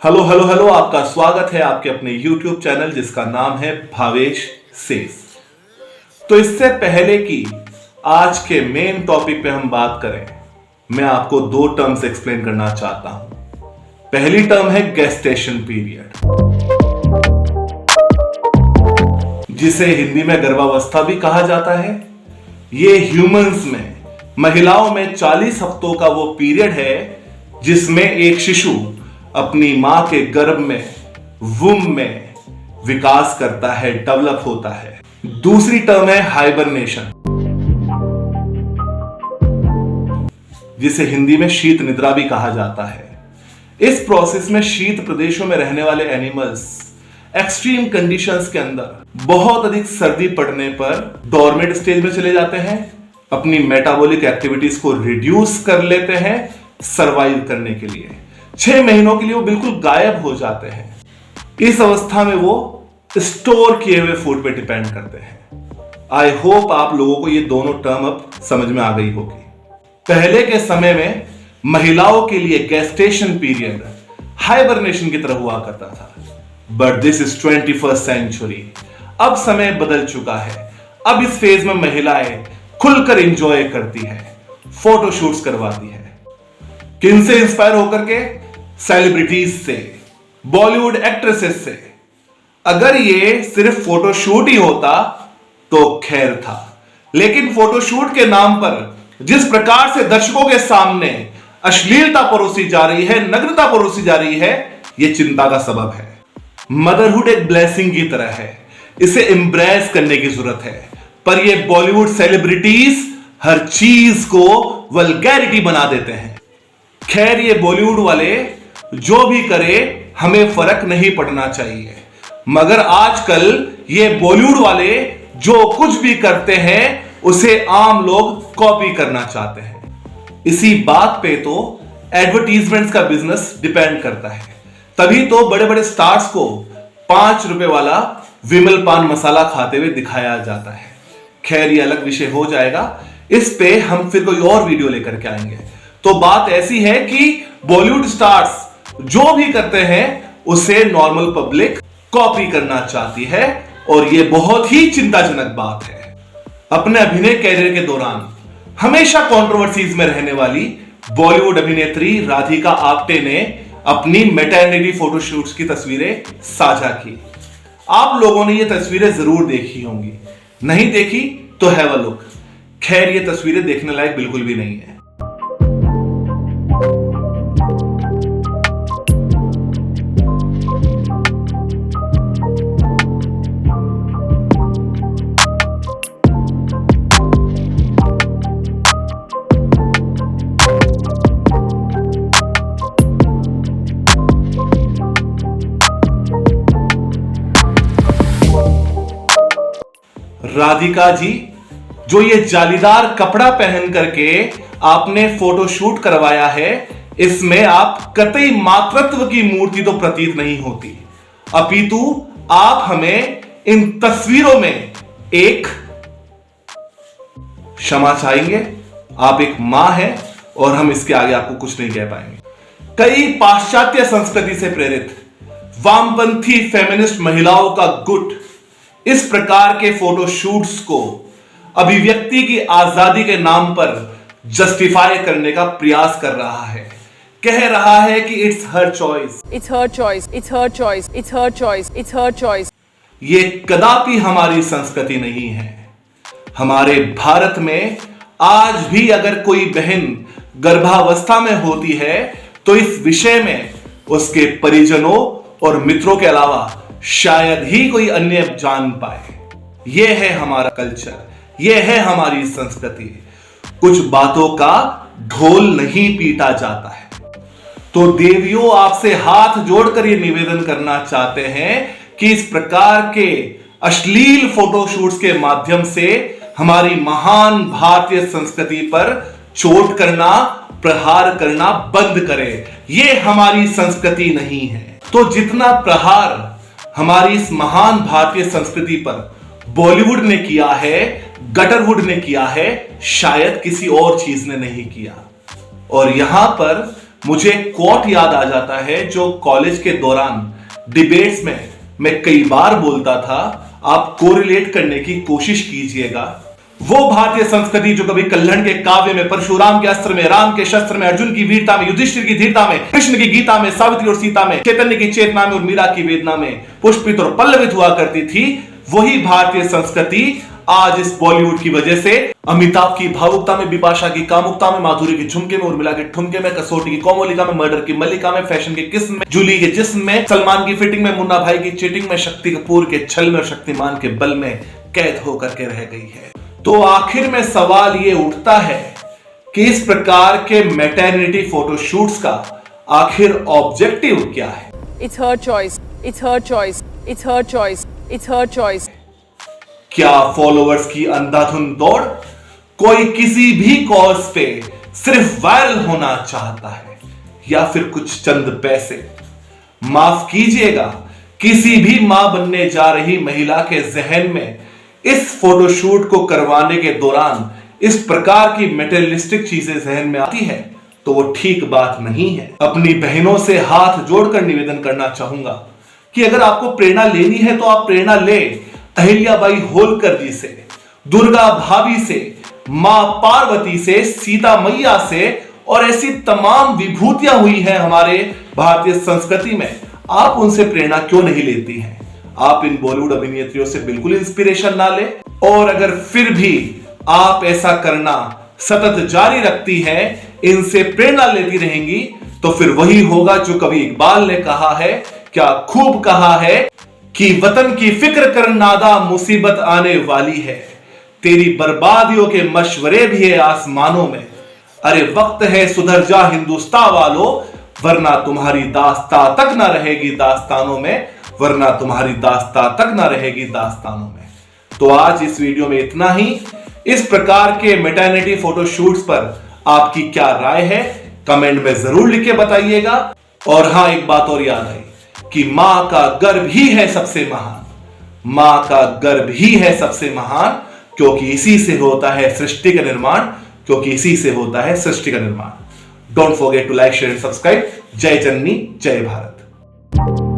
Hello hello hello, आपका स्वागत है आपके अपने YouTube चैनल जिसका नाम है भावेश सेस। तो इससे पहले कि आज के मेन टॉपिक पे हम बात करें, मैं आपको दो टर्म्स एक्सप्लेन करना चाहता हूं। पहली टर्म है गेस्टेशन पीरियड, जिसे हिंदी में गर्भावस्था भी कहा जाता है। ये ह्यूमंस में, महिलाओं में 40 हफ्तों का वो पीरियड है जिसमें एक शिशु अपनी मां के गर्भ में, वुम में विकास करता है, डेवलप होता है। दूसरी टर्म है हाइबरनेशन, जिसे हिंदी में शीत निद्रा भी कहा जाता है। इस प्रोसेस में शीत प्रदेशों में रहने वाले एनिमल्स एक्सट्रीम कंडीशंस के अंदर बहुत अधिक सर्दी पड़ने पर डोरमेट स्टेज में चले जाते हैं, अपनी मेटाबॉलिक एक्टिविटीज को रिड्यूस कर लेते हैं सरवाइव करने के लिए। 6 महीनों के लिए वो बिल्कुल गायब हो जाते हैं। इस अवस्था में वो स्टोर किए हुए फूड पे डिपेंड करते हैं। आई होप आप लोगों को ये दोनों टर्म अब समझ में आ गई होगी। पहले के समय में महिलाओं के लिए गेस्टेशन पीरियड हाइबरनेशन की तरह हुआ करता था, but this is 21st century. अब समय बदल चुका है। अब इस फेज में महिलाएं खुलकर एंजॉय करती है, फोटोशूट्स करवाती है। किनसे इंस्पायर होकर के? सेलिब्रिटीज से, बॉलीवुड एक्ट्रेसेस से। अगर ये सिर्फ फोटोशूट ही होता तो खैर था, लेकिन फोटोशूट के नाम पर जिस प्रकार से दर्शकों के सामने अश्लीलता परोसी जा रही है, नग्नता परोसी जा रही है, यह चिंता का सबब है। मदरहुड एक ब्लेसिंग की तरह है, इसे एम्ब्रेस करने की जरूरत है, पर ये बॉलीवुड सेलिब्रिटीज हर चीज को वल्गैरिटी बना देते हैं। खैर, ये बॉलीवुड वाले जो भी करे हमें फर्क नहीं पड़ना चाहिए, मगर आजकल ये बॉलीवुड वाले जो कुछ भी करते हैं उसे आम लोग कॉपी करना चाहते हैं। इसी बात पे तो एडवर्टीजमेंट्स का बिजनेस डिपेंड करता है। तभी तो बड़े बड़े स्टार्स को 5 रुपए वाला विमल पान मसाला खाते हुए दिखाया जाता है। खैर, ये अलग विषय हो जाएगा, इस पे हम फिर कोई और वीडियो लेकर के आएंगे। तो बात ऐसी है कि बॉलीवुड स्टार्स जो भी करते हैं उसे नॉर्मल पब्लिक कॉपी करना चाहती है, और यह बहुत ही चिंताजनक बात है। अपने अभिनय कैरियर के दौरान हमेशा कंट्रोवर्सीज में रहने वाली बॉलीवुड अभिनेत्री राधिका आप्टे ने अपनी मैटरनिटी फोटोशूट्स की तस्वीरें साझा की। आप लोगों ने ये तस्वीरें जरूर देखी होंगी, नहीं देखी तो हैव अ लुक। खैर, ये तस्वीरें देखने लायक बिल्कुल भी नहीं है। राधिका जी, जो ये जालीदार कपड़ा पहन करके आपने फोटोशूट करवाया है, इसमें आप कतई मातृत्व की मूर्ति तो प्रतीत नहीं होती, अपितु आप हमें इन तस्वीरों में एक क्षमा चाहेंगे। आप एक मां हैं और हम इसके आगे आपको कुछ नहीं कह पाएंगे। कई पाश्चात्य संस्कृति से प्रेरित वामपंथी फेमिनिस्ट महिलाओं का गुट इस प्रकार के फोटोशूट्स को अभिव्यक्ति की आजादी के नाम पर जस्टिफाई करने का प्रयास कर रहा है। कह रहा है कि it's her choice, it's her choice, it's her choice, it's her choice, it's her choice. ये कदापि हमारी संस्कृति नहीं है। हमारे भारत में आज भी अगर कोई बहन गर्भावस्था में होती है तो इस विषय में उसके परिजनों और मित्रों के अलावा शायद ही कोई अन्य जान पाए। यह है हमारा कल्चर, यह है हमारी संस्कृति। कुछ बातों का ढोल नहीं पीटा जाता है। तो देवियों, आपसे हाथ जोड़कर यह निवेदन करना चाहते हैं कि इस प्रकार के अश्लील फोटोशूट्स के माध्यम से हमारी महान भारतीय संस्कृति पर चोट करना, प्रहार करना बंद करें। यह हमारी संस्कृति नहीं है। तो जितना प्रहार हमारी इस महान भारतीय संस्कृति पर बॉलीवुड ने किया है, गटरवुड ने किया है, शायद किसी और चीज ने नहीं किया। और यहां पर मुझे एक कोट याद आ जाता है जो कॉलेज के दौरान डिबेट्स में मैं कई बार बोलता था, आप कोरिलेट करने की कोशिश कीजिएगा। वो भारतीय संस्कृति जो कभी कल्हड़ के काव्य में, परशुराम के अस्त्र में, राम के शस्त्र में, अर्जुन की वीरता में, युधिष्ठिर की धीरता में, कृष्ण की गीता में, सावित्री और सीता में, चैतन्य की चेतना में और मीरा की वेदना में पुष्पित और पल्लवित हुआ करती थी, वही भारतीय संस्कृति आज इस बॉलीवुड की वजह से अमिताभ की भावुकता में, बिपाशा की कामुकता में, माधुरी के झुमके में, उर्मिला के ठुमके में, कसौटी की कोमोलिका में, मर्डर की मल्लिका में, फैशन के किस्म में, जूली के जिस्म में, सलमान की फिटिंग में, मुन्ना भाई की चीटिंग में, शक्ति कपूर के छल में और शक्तिमान के बल में कैद होकर के रह गई है। तो आखिर में सवाल ये उठता है कि इस प्रकार के मैटरनिटी फोटोशूट्स का आखिर ऑब्जेक्टिव क्या है? It's her choice. It's her choice. It's her choice. It's her choice. क्या फॉलोअर्स की अंधाधुन दौड़? कोई किसी भी कॉज पे सिर्फ वायरल होना चाहता है या फिर कुछ चंद पैसे? माफ कीजिएगा, किसी भी मां बनने जा रही महिला के जहन में इस फोटोशूट को करवाने के दौरान इस प्रकार की मटेरियलिस्टिक चीजें जहन में आती है तो वो ठीक बात नहीं है। अपनी बहनों से हाथ जोड़कर निवेदन करना चाहूंगा कि अगर आपको प्रेरणा लेनी है तो आप प्रेरणा ले अहिल्याबाई होलकर जी से, दुर्गा भाभी से, मां पार्वती से, सीता मैया से, और ऐसी तमाम विभूतियां हुई हैं हमारे भारतीय संस्कृति में। आप उनसे प्रेरणा क्यों नहीं लेती हैं? आप इन बॉलीवुड अभिनेत्रियों से बिल्कुल इंस्पिरेशन ना ले, और अगर फिर भी आप ऐसा करना सतत जारी रखती हैं, इनसे प्रेरणा लेती रहेंगी, तो फिर वही होगा जो कवि इकबाल ने कहा है, क्या खूब कहा है कि वतन की फिक्र कर नादा, मुसीबत आने वाली है, तेरी बर्बादियों के मशवरे भी है आसमानों में, अरे वक्त है सुधर जा हिंदुस्तान वालों, वरना तुम्हारी दास्तां तक ना रहेगी दास्तानों में, वरना तुम्हारी दास्तां तक ना रहेगी दास्तानों में। तो आज इस वीडियो में इतना ही। इस प्रकार के मैटरनिटी फोटोशूट्स पर आपकी क्या राय है कमेंट में जरूर लिख के बताइएगा। और हां, एक बात और याद आई कि मां का गर्भ ही है सबसे महान, मां का गर्भ ही है सबसे महान, क्योंकि इसी से होता है सृष्टि का निर्माण, क्योंकि इसी से होता है सृष्टि का निर्माण। Don't forget to like, share and subscribe. जय जननी, जय भारत।